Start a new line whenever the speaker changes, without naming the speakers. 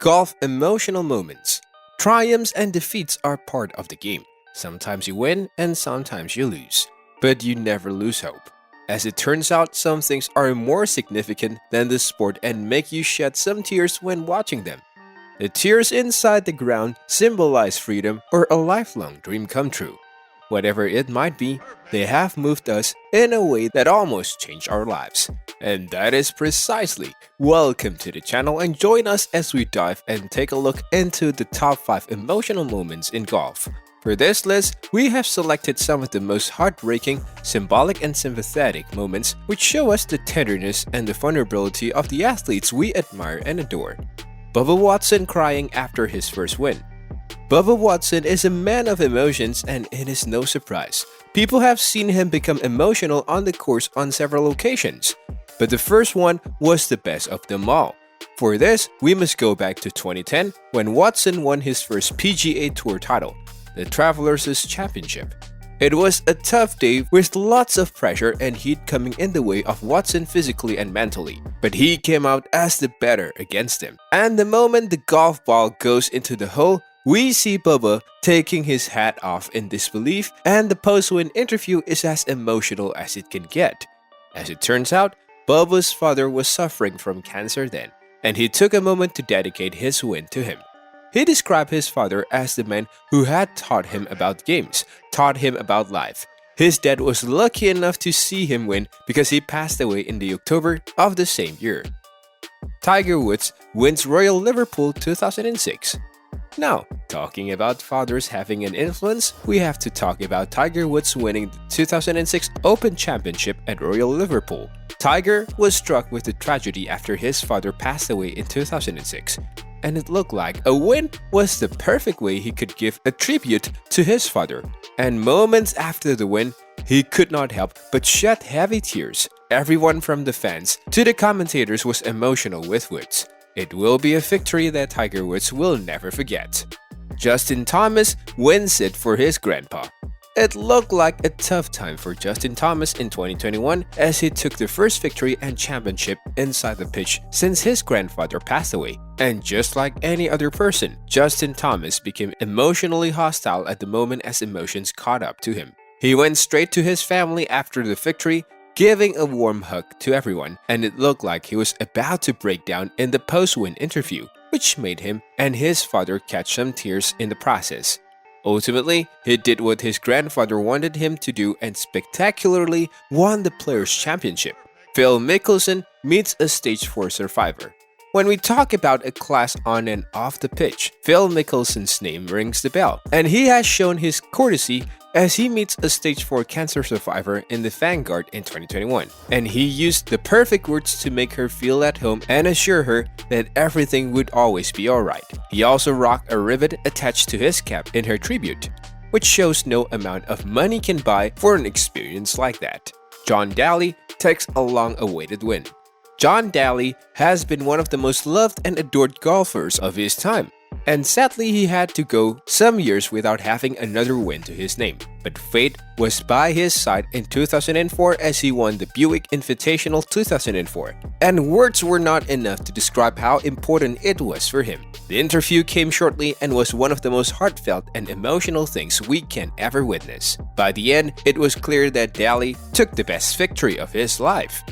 Golf emotional moments. Triumphs and defeats are part of the game. Sometimes you win and sometimes you lose. But you never lose hope. As it turns out, some things are more significant than the sport and make you shed some tears when watching them. The tears inside the ground symbolize freedom or a lifelong dream come true. Whatever it might be, they have moved us in a way that almost changed our lives. And that is precisely. Welcome to the channel and join us as we dive and take a look into the top 5 emotional moments in golf. For this list, we have selected some of the most heartbreaking, symbolic and sympathetic moments which show us the tenderness and the vulnerability of the athletes we admire and adore. Bubba Watson crying after his first win. Bubba Watson is a man of emotions, and it is no surprise. People have seen him become emotional on the course on several occasions. But the first one was the best of them all. For this, we must go back to 2010 when Watson won his first PGA Tour title, the Travelers Championship. It was a tough day with lots of pressure and heat coming in the way of Watson physically and mentally, but he came out as the better against him. And the moment the golf ball goes into the hole, we see Bubba taking his hat off in disbelief, and the post-win interview is as emotional as it can get. As it turns out, Bubba's father was suffering from cancer then, and he took a moment to dedicate his win to him. He described his father as the man who had taught him about games, taught him about life. His dad was lucky enough to see him win because he passed away in the October of the same year. Tiger Woods wins Royal Liverpool 2006. Now, talking about fathers having an influence, we have to talk about Tiger Woods winning the 2006 Open Championship at Royal Liverpool. Tiger was struck with the tragedy after his father passed away in 2006, and it looked like a win was the perfect way he could give a tribute to his father. And moments after the win, he could not help but shed heavy tears. Everyone from the fans to the commentators was emotional with Woods. It will be a victory that Tiger Woods will never forget. Justin Thomas wins it for his grandpa. It looked like a tough time for Justin Thomas in 2021 as he took the first victory and championship inside the pitch since his grandfather passed away. And just like any other person, Justin Thomas became emotionally hostile at the moment as emotions caught up to him. He went straight to his family after the victory, giving a warm hug to everyone, and it looked like he was about to break down in the post-win interview, which made him and his father catch some tears in the process. Ultimately, he did what his grandfather wanted him to do and spectacularly won the Players' Championship. Phil Mickelson meets a Stage 4 survivor. When we talk about a class on and off the pitch, Phil Mickelson's name rings the bell, and he has shown his courtesy as he meets a Stage 4 cancer survivor in the Vanguard in 2021. And he used the perfect words to make her feel at home and assure her that everything would always be alright. He also rocked a ribbon attached to his cap in her tribute, which shows no amount of money can buy for an experience like that. John Daly takes a long-awaited win. John Daly has been one of the most loved and adored golfers of his time, and sadly he had to go some years without having another win to his name. But fate was by his side in 2004 as he won the Buick Invitational 2004, and words were not enough to describe how important it was for him. The interview came shortly and was one of the most heartfelt and emotional things we can ever witness. By the end, it was clear that Daly took the best victory of his life.